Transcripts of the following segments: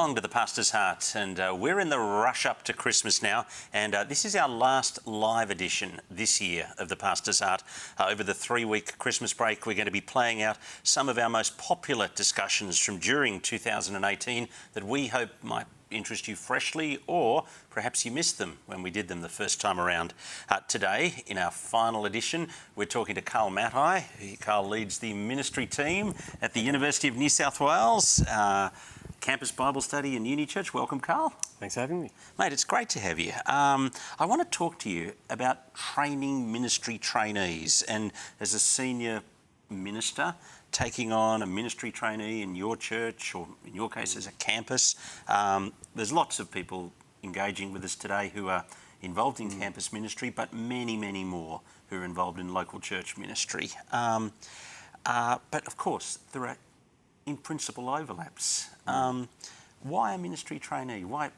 along to the Pastor's Heart, and we're in the rush up to Christmas now, and this is our last live edition this year of the Pastor's Heart. Over the 3-week Christmas break, we're going to be playing out some of our most popular discussions from during 2018 that we hope might interest you freshly, or perhaps you missed them when we did them the first time around. Today, in our final edition, we're talking to Carl Matthei. Carl leads the ministry team at the University of New South Wales, Campus Bible Study in Unichurch. Welcome, Carl. Thanks for having me. Mate, it's great to have you. I want to talk to you about training ministry trainees, and as a senior minister, taking on a ministry trainee in your church, or in your case as a campus. There's lots of people engaging with us today who are involved in campus ministry, but many, many more who are involved in local church ministry. But of course, there are in principle overlaps. Why a ministry trainee? Why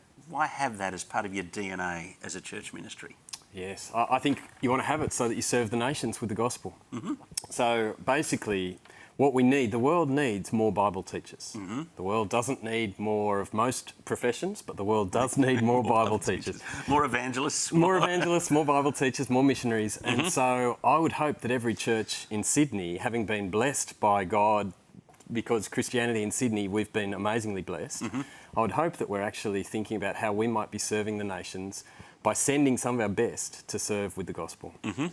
have that as part of your DNA as a church ministry? Yes, I think you want to have it so that you serve the nations with the gospel. Mm-hmm. So basically, what we need, the world needs more Bible teachers. Mm-hmm. The world doesn't need more of most professions, but the world does need more Bible teachers. More evangelists. More evangelists, more Bible teachers, more missionaries. Mm-hmm. And so I would hope that every church in Sydney, having been blessed by God, because Christianity in Sydney, we've been amazingly blessed, mm-hmm. I would hope that we're actually thinking about how we might be serving the nations by sending some of our best to serve with the gospel. Mm-hmm.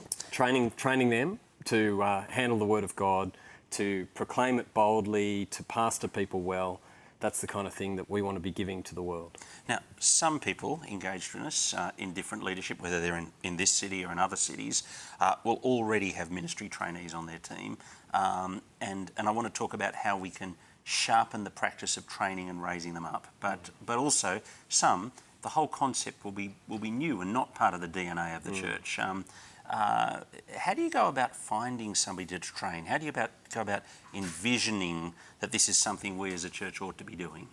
Training them to handle the word of God, to proclaim it boldly, to pastor people well. That's the kind of thing that we want to be giving to the world. Now, some people engaged in us in different leadership, whether they're in this city or in other cities, will already have ministry trainees on their team. And I want to talk about how we can sharpen the practice of training and raising them up. But also, the whole concept will be new and not part of the DNA of the church. How do you go about finding somebody to train? How do you go about envisioning that this is something we as a church ought to be doing?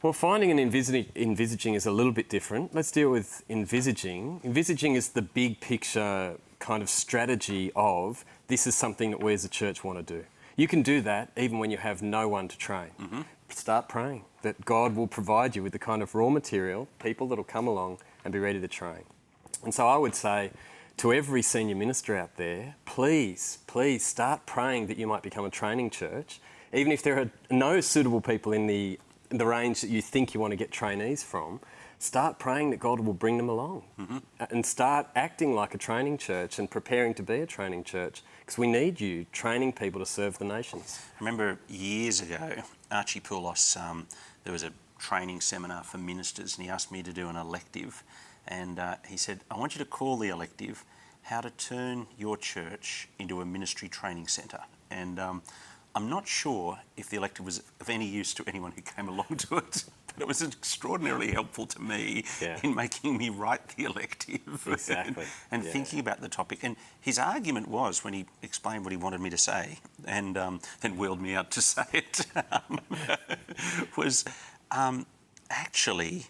Well, finding and envisaging is a little bit different. Let's deal with envisaging. Envisaging is the big picture kind of strategy of this is something that we as a church want to do. You can do that even when you have no one to train. Mm-hmm. Start praying that God will provide you with the kind of raw material, people that will come along and be ready to train. And so I would say to every senior minister out there, please start praying that you might become a training church, even if there are no suitable people in the range that you think you want to get trainees from. Start praying that God will bring them along, mm-hmm. and start acting like a training church and preparing to be a training church, because we need you training people to serve the nations. I remember years ago, Archie Poulos, there was a training seminar for ministers, and he asked me to do an elective. And he said, I want you to call the elective How to Turn Your Church into a Ministry Training Centre. And I'm not sure if the elective was of any use to anyone who came along to it, but it was extraordinarily helpful to me in making me write the elective. Exactly. and thinking about the topic. And his argument was, when he explained what he wanted me to say, and then wheeled me out to say it, was actually,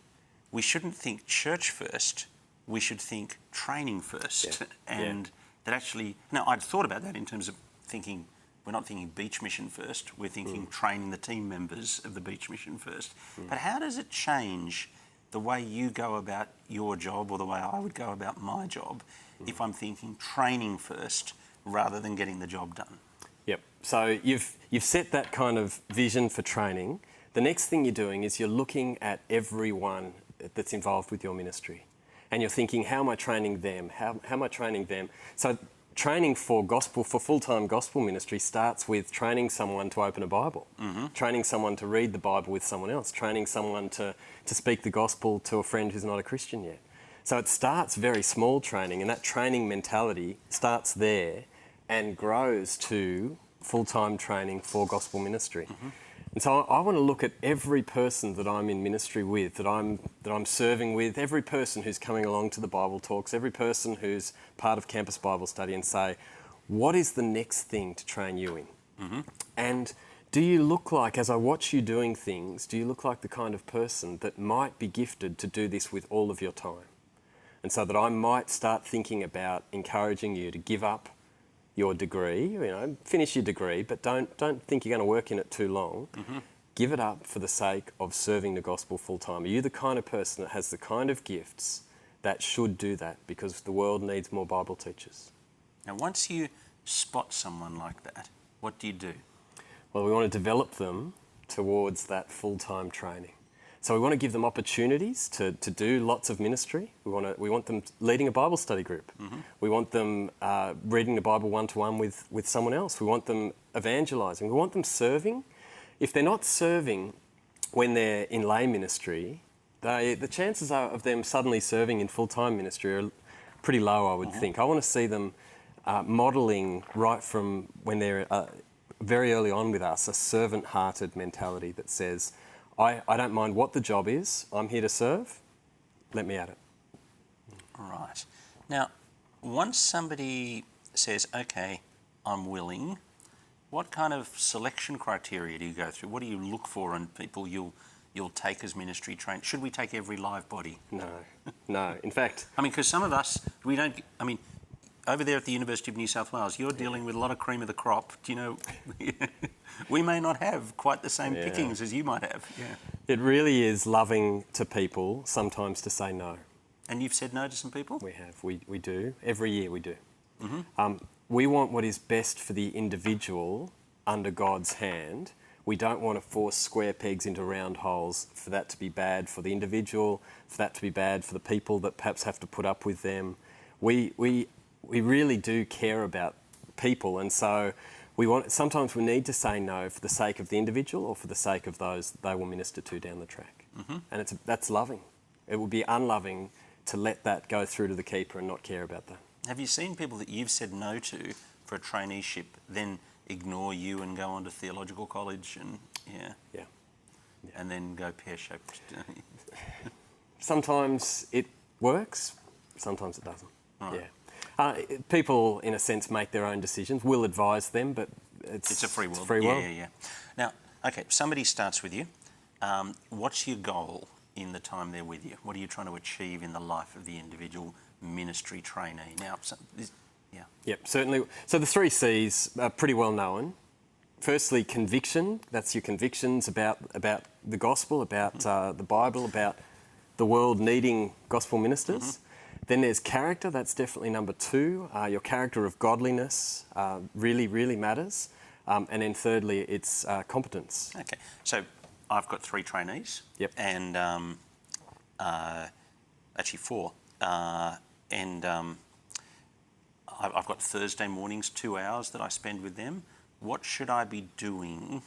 we shouldn't think church first, we should think training first. That actually, now I'd thought about that in terms of thinking, we're not thinking beach mission first, we're thinking training the team members of the beach mission first. But how does it change the way you go about your job, or the way I would go about my job, if I'm thinking training first rather than getting the job done? Yep. So you've set that kind of vision for training. The next thing you're doing is you're looking at everyone that's involved with your ministry, and you're thinking, how am I training them? How am I training them? So training for full-time gospel ministry starts with training someone to open a Bible, mm-hmm. training someone to read the Bible with someone else, training someone to speak the gospel to a friend who's not a Christian yet. So it starts very small training, and that training mentality starts there and grows to full-time training for gospel ministry. Mm-hmm. And so I want to look at every person that I'm in ministry with, that I'm serving with, every person who's coming along to the Bible talks, every person who's part of Campus Bible Study, and say, what is the next thing to train you in? Mm-hmm. And do you look like, as I watch you doing things, do you look like the kind of person that might be gifted to do this with all of your time? And so that I might start thinking about encouraging you to give up your degree, finish your degree, but don't think you're going to work in it too long. Mm-hmm. give it up for the sake of serving the gospel full time? Are you the kind of person that has the kind of gifts that should do that? Because the world needs more Bible teachers. Now, once you spot someone like that, what do you do? Well, we want to develop them towards that full-time training. So we want to give them opportunities to do lots of ministry. We want them leading a Bible study group. Mm-hmm. We want them reading the Bible one-to-one with someone else. We want them evangelising. We want them serving. If they're not serving when they're in lay ministry, the chances are of them suddenly serving in full-time ministry are pretty low, I would think. I want to see them modelling right from when they're very early on with us, a servant-hearted mentality that says, I don't mind what the job is, I'm here to serve, let me at it. Right. Now, once somebody says, okay, I'm willing, what kind of selection criteria do you go through? What do you look for in people you'll take as ministry trained? Should we take every live body? No. In fact... I mean, because some of us, over there at the University of New South Wales, you're dealing with a lot of cream of the crop. Do you know, we may not have quite the same pickings as you might have. Yeah. It really is loving to people sometimes to say no. And you've said no to some people? We have. We do. Every year we do. Mm-hmm. We want what is best for the individual under God's hand. We don't want to force square pegs into round holes, for that to be bad for the individual, for that to be bad for the people that perhaps have to put up with them. We really do care about people, and so sometimes we need to say no for the sake of the individual or for the sake of those they will minister to down the track. Mm-hmm. And that's loving. It would be unloving to let that go through to the keeper and not care about that. Have you seen people that you've said no to for a traineeship then ignore you and go on to theological college and and then go pear-shaped? Sometimes it works, sometimes it doesn't. Right. Yeah. People, in a sense, make their own decisions. We'll advise them, but it's a free world. It's a free world. Yeah. Now, okay, somebody starts with you. What's your goal in the time they're with you? What are you trying to achieve in the life of the individual ministry trainee? Now, Yep, certainly. So the 3 C's are pretty well known. Firstly, conviction. That's your convictions about the gospel, about the Bible, about the world needing gospel ministers. Mm-hmm. Then there's character. That's definitely number 2. Your character of godliness really, really matters. And then thirdly, it's competence. Okay. So I've got 3 trainees. Yep. And actually 4. I've got Thursday mornings, 2 hours that I spend with them. What should I be doing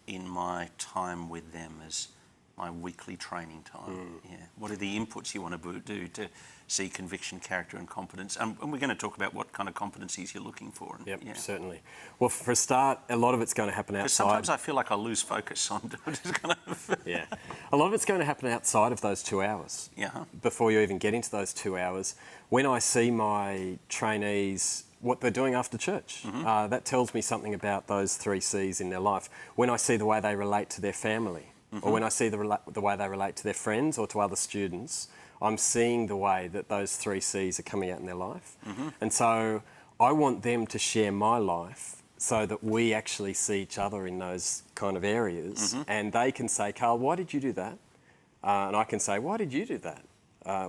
in my time with them as my weekly training time? Yeah. What are the inputs you want to do to see conviction, character and competence? And we're going to talk about what kind of competencies you're looking for. Yep, certainly. Well, for a start, a lot of it's going to happen outside. Because sometimes I feel like I lose focus on just kind of... Yeah. A lot of it's going to happen outside of those 2 hours. Yeah. Before you even get into those 2 hours. When I see my trainees, what they're doing after church, that tells me something about those 3 C's in their life. When I see the way they relate to their family, or when I see the way they relate to their friends or to other students, I'm seeing the way that those 3 C's are coming out in their life. And so I want them to share my life so that we actually see each other in those kind of areas. And they can say, Carl, why did you do that? And I can say, why did you do that?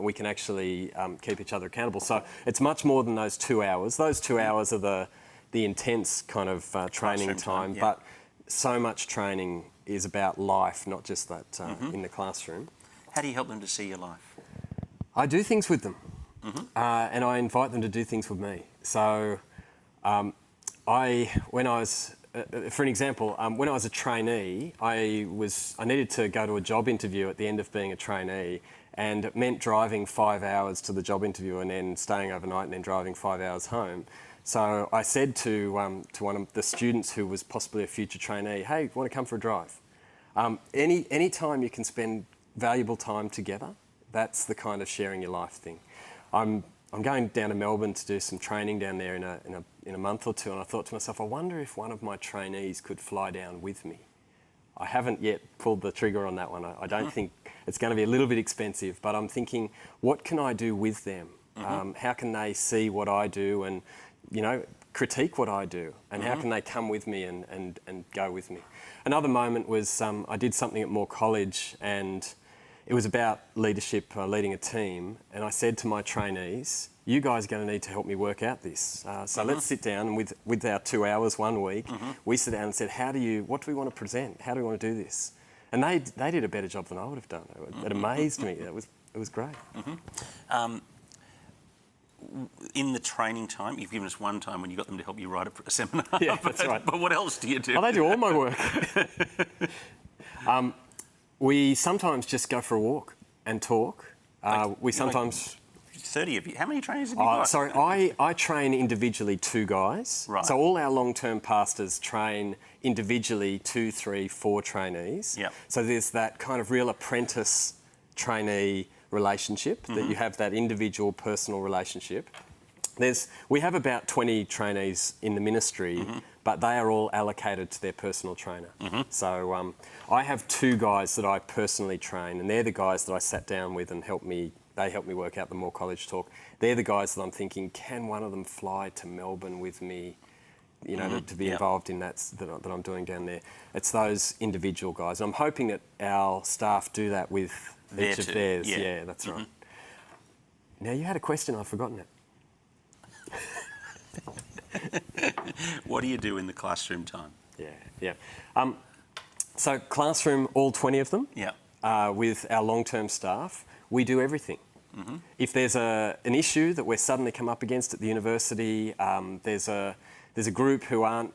We can actually keep each other accountable. So it's much more than those 2 hours. Those 2 hours are the intense kind of training time, but so much training is about life, not just that in the classroom. How do you help them to see your life? I do things with them, and I invite them to do things with me. So when I was, for an example, when I was a trainee, I needed to go to a job interview at the end of being a trainee, and it meant driving 5 hours to the job interview and then staying overnight and then driving 5 hours home. So I said to one of the students who was possibly a future trainee, hey, want to come for a drive? Any time you can spend valuable time together, that's the kind of sharing your life thing. I'm going down to Melbourne to do some training down there in a month or 2, and I thought to myself, I wonder if one of my trainees could fly down with me. I haven't yet pulled the trigger on that one. I don't think it's going to be a little bit expensive, but I'm thinking, what can I do with them? How can they see what I do and, critique what I do, and how can they come with me and go with me. Another moment was I did something at Moore College, and it was about leadership, leading a team, and I said to my trainees, you guys are going to need to help me work out this. So let's sit down, and with our 2 hours one week, we sat down and said, what do we want to present? How do we want to do this? And they did a better job than I would have done. It amazed me. It was great. In the training time, you've given us one time when you got them to help you write a seminar. Yeah, that's right. But what else do you do? Oh, they do all my work. We sometimes just go for a walk and talk. We sometimes... 30 of you. How many trainers have you got? Sorry, I train individually 2 guys. Right. So all our long-term pastors train individually 2, 3, 4 trainees. Yep. So there's that kind of real apprentice-trainee relationship, that you have that individual personal relationship. We have about 20 trainees in the ministry, but they are all allocated to their personal trainer. So I have 2 guys that I personally train, and they're the guys that I sat down with and they helped me work out the Moore College talk. They're the guys that I'm thinking, can one of them fly to Melbourne with me, to be involved in that I'm doing down there? It's those individual guys. I'm hoping that our staff do that with each of theirs. Yeah, that's right. Now, you had a question, I've forgotten it. What do you do in the classroom time? Yeah. So classroom, all 20 of them, with our long-term staff, we do everything. If there's an issue that we're suddenly come up against at the university, there's a group who are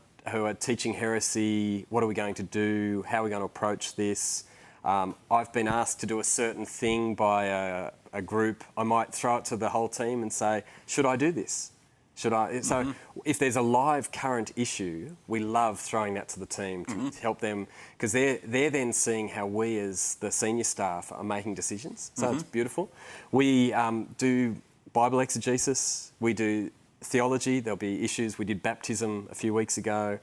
teaching heresy, what are we going to do, how are we going to approach this? I've been asked to do a certain thing by a group. I might throw it to the whole team and say, should I do this? Should I? So if there's a live current issue, we love throwing that to the team to help them, because they're then seeing how we as the senior staff are making decisions. So it's beautiful. We do Bible exegesis. We do theology. There'll be issues. We did baptism a few weeks ago.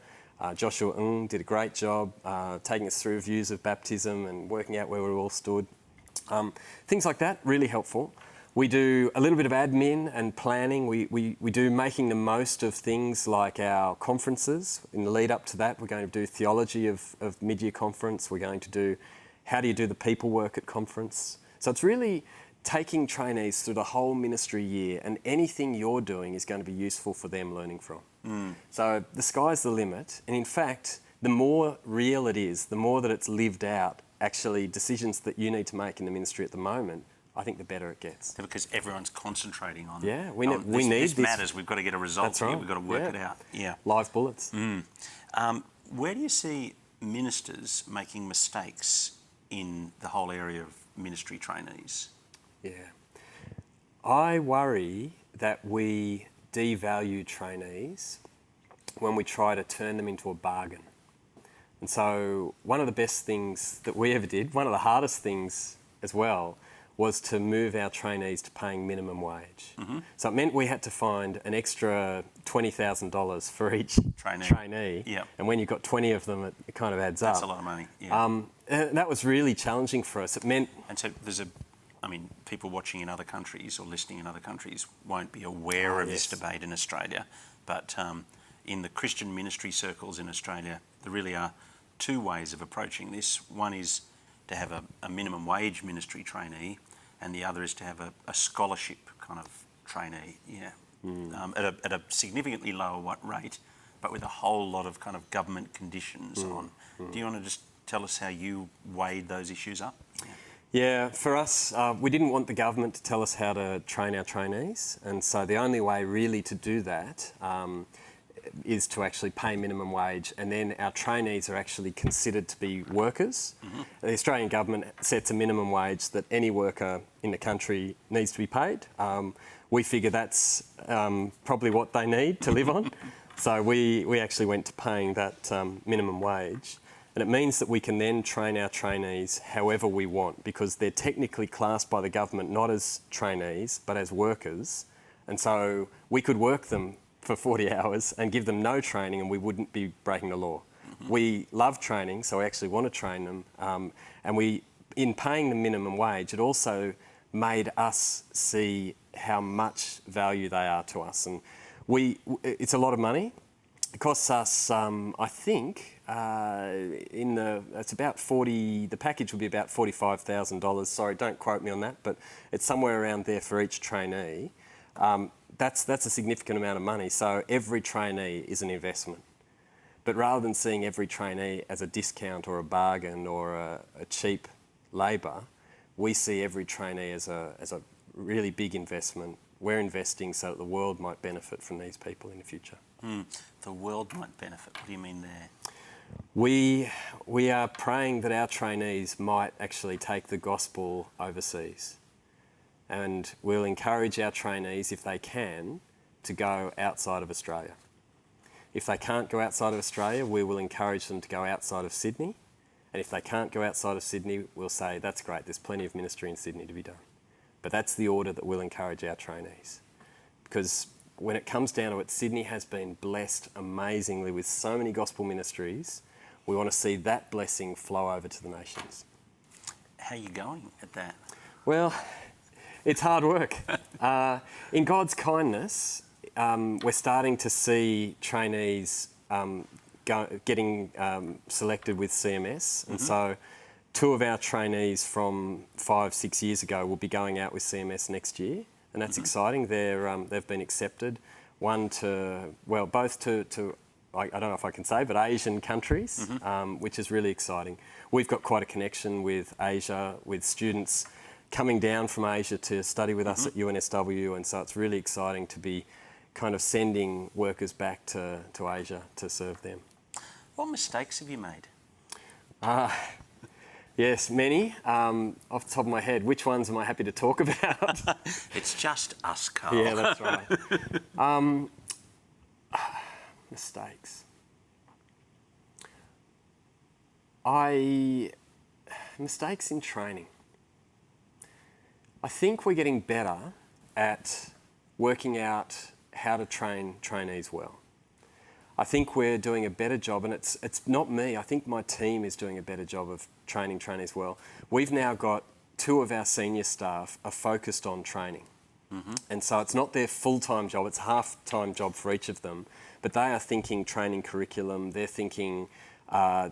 Joshua Ng did a great job taking us through views of baptism and working out where we all stood. Things like that, really helpful. We do a little bit of admin and planning. We do making the most of things like our conferences. In the lead up to that, we're going to do theology of mid-year conference. We're going to do how do you do the people work at conference. So it's really taking trainees through the whole ministry year, and anything you're doing is going to be useful for them learning from. So the sky's the limit. And in fact, the more real it is, the more that it's lived out, actually decisions that you need to make in the ministry at the moment, I think the better it gets. Because everyone's concentrating on we need this matters. We've got to get a result. That's right. We've got to work it out. Yeah. Live bullets. Where do you see ministers making mistakes in the whole area of ministry trainees? Yeah. I worry that we devalue trainees when we try to turn them into a bargain. And so one of the best things that we ever did, one of the hardest things as well, was to move our trainees to paying minimum wage. So it meant we had to find an extra $20,000 for each trainee. Yep. And when you've got 20 of them, it kind of adds up. That's a lot of money. Yeah. That was really challenging for us. It meant... And so people watching in other countries or listening in other countries won't be aware of this debate in Australia, but in the Christian ministry circles in Australia, there really are 2 ways of approaching this. One is to have a minimum wage ministry trainee, and the other is to have a scholarship kind of trainee, at a significantly lower rate, but with a whole lot of kind of government conditions on. Do you want to just tell us how you weighed those issues up? Yeah, for us, we didn't want the government to tell us how to train our trainees, and so the only way really to do that is to actually pay minimum wage, and then our trainees are actually considered to be workers. The Australian government sets a minimum wage that any worker in the country needs to be paid. We figure that's probably what they need to live on. So we actually went to paying that minimum wage. And it means that we can then train our trainees however we want, because they're technically classed by the government not as trainees, but as workers. And so we could work them for 40 hours and give them no training, and we wouldn't be breaking the law. We love training, so we actually want to train them. And in paying the minimum wage, it also made us see how much value they are to us. And It's a lot of money. It costs us, I think, it's about 40. The package would be about $45,000. Sorry, don't quote me on that, but it's somewhere around there for each trainee. That's a significant amount of money. So every trainee is an investment. But rather than seeing every trainee as a discount or a bargain or a cheap labour, we see every trainee as a really big investment. We're investing so that the world might benefit from these people in the future. The world might benefit. What do you mean there? We are praying that our trainees might actually take the gospel overseas. And we'll encourage our trainees, if they can, to go outside of Australia. If they can't go outside of Australia, we will encourage them to go outside of Sydney. And if they can't go outside of Sydney, we'll say, that's great, there's plenty of ministry in Sydney to be done. But that's the order that we'll encourage our trainees. Because when it comes down to it, Sydney has been blessed amazingly with so many gospel ministries. We want to see that blessing flow over to the nations. How are you going at that? Well, it's hard work. In God's kindness, we're starting to see trainees getting selected with CMS. And so 2 of our trainees from 5-6 years ago will be going out with CMS next year. And that's exciting. They've been accepted. Both to I don't know if I can say, but Asian countries, which is really exciting. We've got quite a connection with Asia, with students coming down from Asia to study with us at UNSW, and so it's really exciting to be kind of sending workers back to Asia to serve them. What mistakes have you made? Yes, many. Off the top of my head, which ones am I happy to talk about? It's just us, Carl. Yeah, that's right. Mistakes. Mistakes in training. I think we're getting better at working out how to train trainees well. I think we're doing a better job, and it's not me. I think my team is doing a better job of training trainees well. We've now got 2 of our senior staff are focused on training. And so it's not their full-time job, it's a half-time job for each of them. But they are thinking training curriculum, they're thinking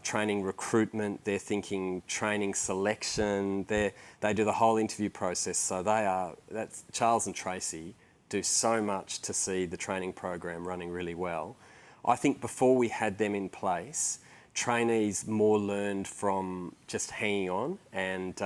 training recruitment, they're thinking training selection, they do the whole interview process. So that's Charles and Tracy do so much to see the training program running really well. I think before we had them in place, trainees more learned from just hanging on and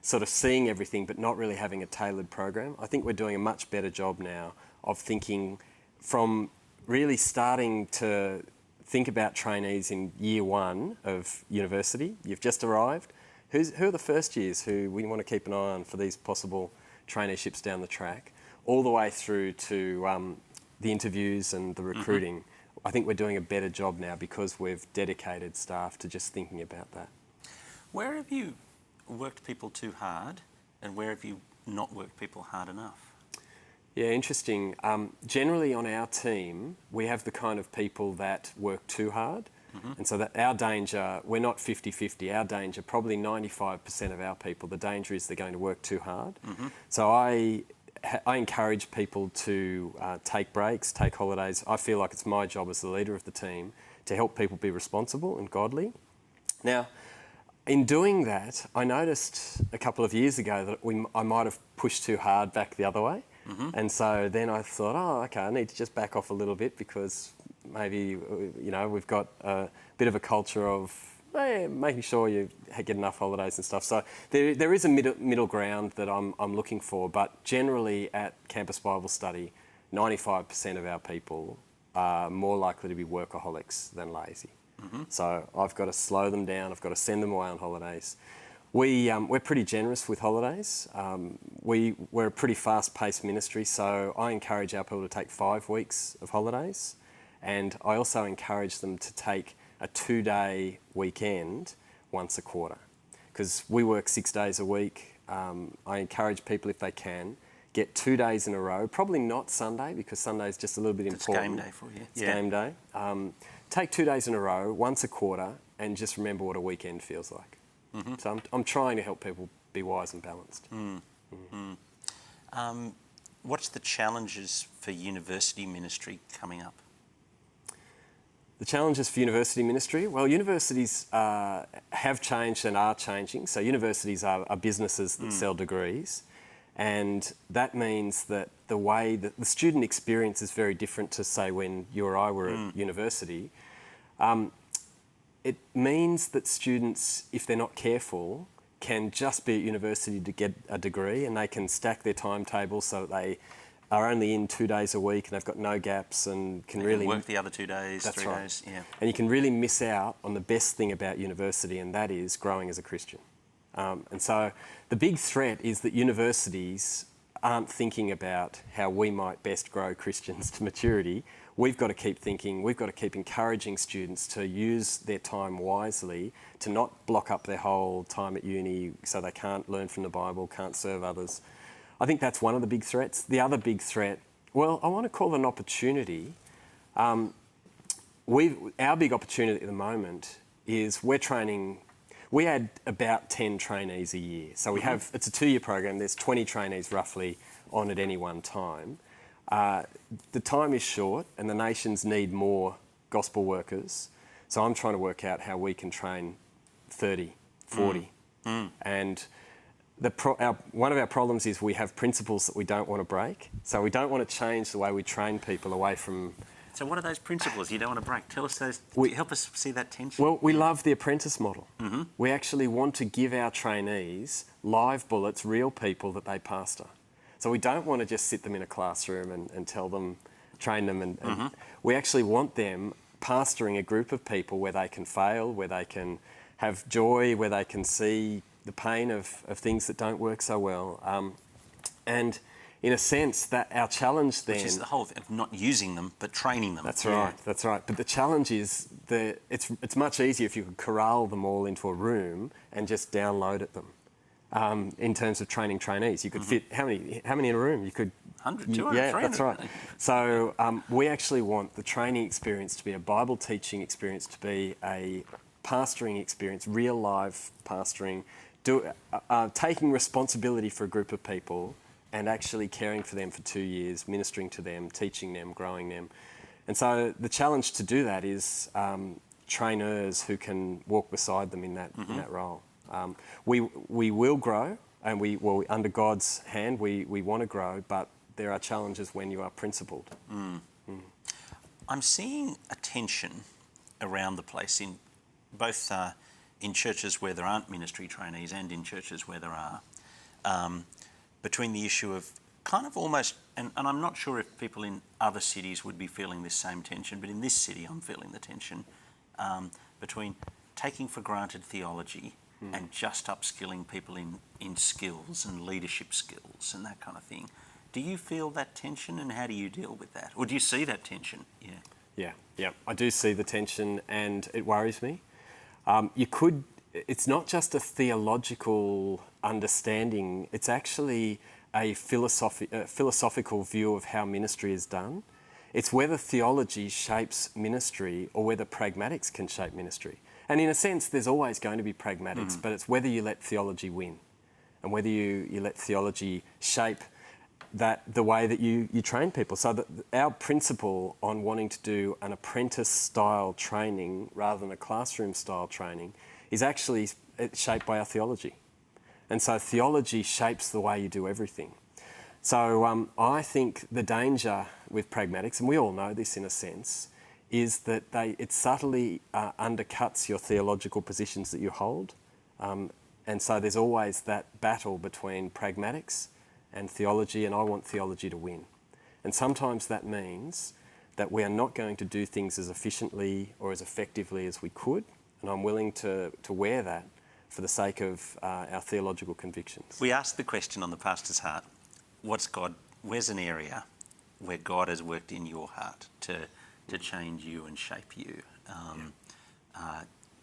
sort of seeing everything but not really having a tailored program. I think we're doing a much better job now of thinking from really starting to think about trainees in year 1 of university. You've just arrived. Who are the first years who we want to keep an eye on for these possible traineeships down the track, all the way through to the interviews and the recruiting. I think we're doing a better job now because we've dedicated staff to just thinking about that. Where have you worked people too hard, and where have you not worked people hard enough? Yeah, interesting. Generally on our team, we have the kind of people that work too hard. And so that our danger, we're not 50-50. Our danger, probably 95% of our people, the danger is they're going to work too hard. So I encourage people to take breaks, take holidays. I feel like it's my job as the leader of the team to help people be responsible and godly. Now, in doing that, I noticed a couple of years ago that I might have pushed too hard back the other way. And so then I thought, okay, I need to just back off a little bit because maybe, we've got a bit of a culture of making sure you get enough holidays and stuff. So there is a middle ground that I'm looking for, but generally at Campus Bible Study, 95% of our people are more likely to be workaholics than lazy. So I've got to slow them down, I've got to send them away on holidays. We're pretty generous with holidays. We're a pretty fast-paced ministry, so I encourage our people to take 5 weeks of holidays, and I also encourage them to take a 2-day weekend once a quarter, because we work 6 days a week. I encourage people, if they can, get 2 days in a row, probably not Sunday, because Sunday is just a little bit important. It's game day for you. It's game day. Take 2 days in a row, once a quarter, and just remember what a weekend feels like. So I'm trying to help people be wise and balanced. what's the challenges for university ministry coming up? The challenges for university ministry? Well, universities have changed and are changing. So universities are businesses that sell degrees. And that means that the way that the student experience is very different to, say, when you or I were at university. It means that students, if they're not careful, can just be at university to get a degree, and they can stack their timetable so that they are only in 2 days a week and they've got no gaps and can really work the other 2 days, That's 3 right. days. Yeah. And you can really miss out on the best thing about university, and that is growing as a Christian. And so the big threat is that universities aren't thinking about how we might best grow Christians to maturity. We've got to keep thinking, we've got to keep encouraging students to use their time wisely, to not block up their whole time at uni so they can't learn from the Bible, can't serve others. I think that's one of the big threats. The other big threat, well, I want to call it an opportunity. Our big opportunity at the moment is we're training. We add about 10 trainees a year. So it's a 2-year program. There's 20 trainees roughly on at any one time. The time is short and the nations need more gospel workers. So I'm trying to work out how we can train 30, 40. And one of our problems is we have principles that we don't want to break. So we don't want to change the way we train people away from... So what are those principles you don't want to break? Tell us those. Help us see that tension. Well, we love the apprentice model. We actually want to give our trainees live bullets, real people that they pastor. So we don't want to just sit them in a classroom and tell them, train them. And we actually want them pastoring a group of people where they can fail, where they can have joy, where they can see the pain of things that don't work so well. And in a sense, that our challenge then... Which is the whole thing of not using them, but training them. That's right, that's right. But the challenge is that it's much easier if you could corral them all into a room and just download at them. In terms of training trainees, you could fit... How many in a room? You could... 100, 200, yeah, 300. That's right. So we actually want the training experience to be a Bible teaching experience, to be a pastoring experience, real life pastoring, taking responsibility for a group of people and actually caring for them for 2 years, ministering to them, teaching them, growing them. And so the challenge to do that is trainers who can walk beside them in that role. We will grow, and under God's hand, we want to grow, but there are challenges when you are principled. I'm seeing a tension around the place in both in churches where there aren't ministry trainees and in churches where there are, between the issue of kind of almost, and I'm not sure if people in other cities would be feeling this same tension, but in this city I'm feeling the tension between taking for granted theology and just upskilling people in skills and leadership skills and that kind of thing. Do you feel that tension, and how do you deal with that? Or do you see that tension? Yeah, I do see the tension, and it worries me. It's not just a theological understanding, it's actually a philosophical view of how ministry is done. It's whether theology shapes ministry or whether pragmatics can shape ministry. And in a sense, there's always going to be pragmatics, but it's whether you let theology win and whether you let theology shape the way that you train people. So our principle on wanting to do an apprentice-style training rather than a classroom-style training is actually shaped by our theology. And so theology shapes the way you do everything. So I think the danger with pragmatics, and we all know this in a sense, is that it subtly undercuts your theological positions that you hold. And so there's always that battle between pragmatics and theology, and I want theology to win. And sometimes that means that we are not going to do things as efficiently or as effectively as we could, and I'm willing to wear that for the sake of our theological convictions. We asked the question on the Pastor's Heart, where's an area where God has worked in your heart to change you and shape you?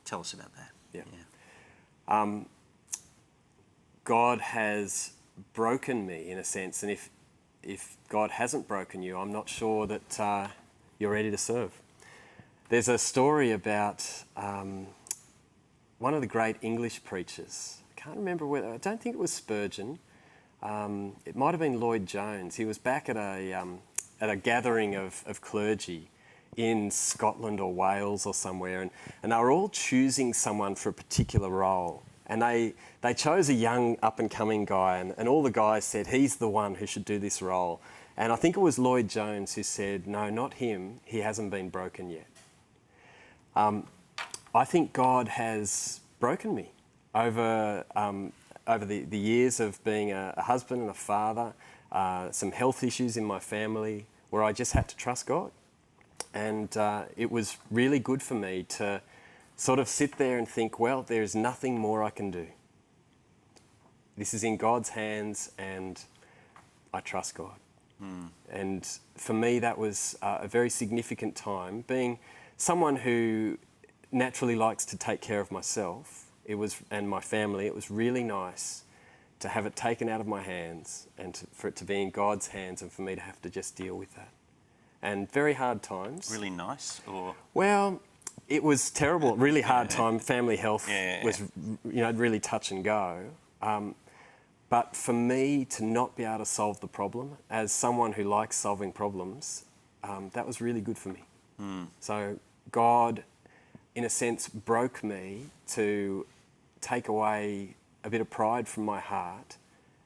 Tell us about that. God has broken me in a sense, and if God hasn't broken you, I'm not sure that you're ready to serve. There's a story about one of the great English preachers. I can't remember whether, I don't think it was Spurgeon. It might have been Lloyd Jones. He was back at a gathering of clergy in Scotland or Wales or somewhere, and they were all choosing someone for a particular role. And they chose a young up-and-coming guy, and all the guys said, he's the one who should do this role. And I think it was Lloyd Jones who said, no, not him, he hasn't been broken yet. I think God has broken me over the years of being a husband and a father, some health issues in my family where I just had to trust God. And it was really good for me to sort of sit there and think, well, there is nothing more I can do. This is in God's hands and I trust God. And for me, that was a very significant time. Being someone who naturally likes to take care of myself and my family, it was really nice to have it taken out of my hands and for it to be in God's hands and for me to have to just deal with that. And very hard times. Really nice? Or Well, it was terrible, really hard time. Family health was, really touch and go. But for me to not be able to solve the problem, as someone who likes solving problems, that was really good for me. So God, in a sense, broke me to take away a bit of pride from my heart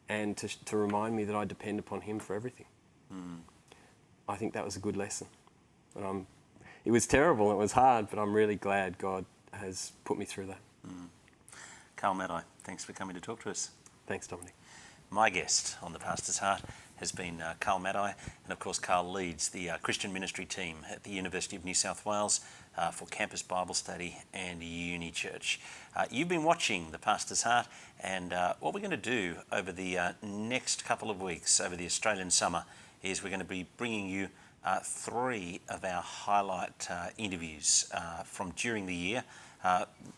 and to remind me that I depend upon Him for everything. I think that was a good lesson. And it was terrible, it was hard, but I'm really glad God has put me through that. Carl Matthei, thanks for coming to talk to us. Thanks, Dominic. My guest on The Pastor's Heart has been Carl Matthei, and of course Carl leads the Christian ministry team at the University of New South Wales for Campus Bible Study and Unichurch. You've been watching The Pastor's Heart, and what we're going to do over the next couple of weeks, over the Australian summer, is we're going to be bringing you 3 of our highlight interviews from during the year,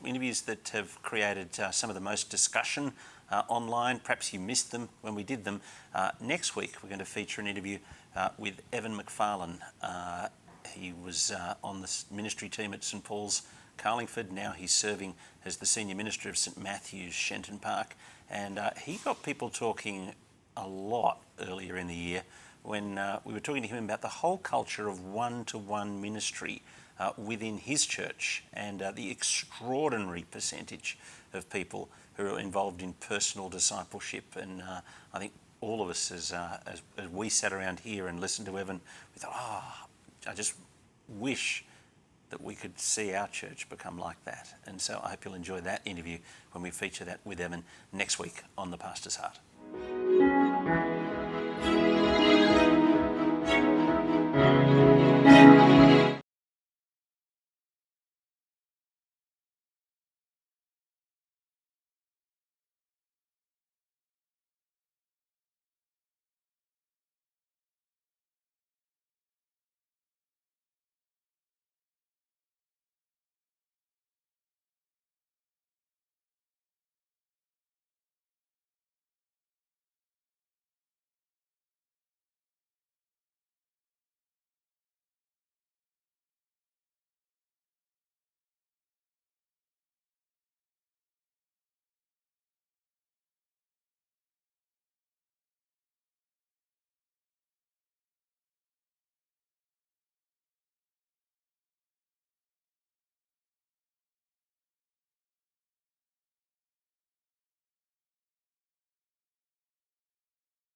interviews that have created some of the most discussion online. Perhaps you missed them when we did them. Next week we're going to feature an interview with Evan McFarlane. He was on the ministry team at St Paul's, Carlingford. Now he's serving as the senior minister of St Matthew's, Shenton Park, and he got people talking a lot earlier in the year when we were talking to him about the whole culture of one-to-one ministry within his church and the extraordinary percentage of people who are involved in personal discipleship. And I think all of us, as we sat around here and listened to Evan, we thought, I just wish that we could see our church become like that. And so I hope you'll enjoy that interview when we feature that with Evan next week on The Pastor's Heart.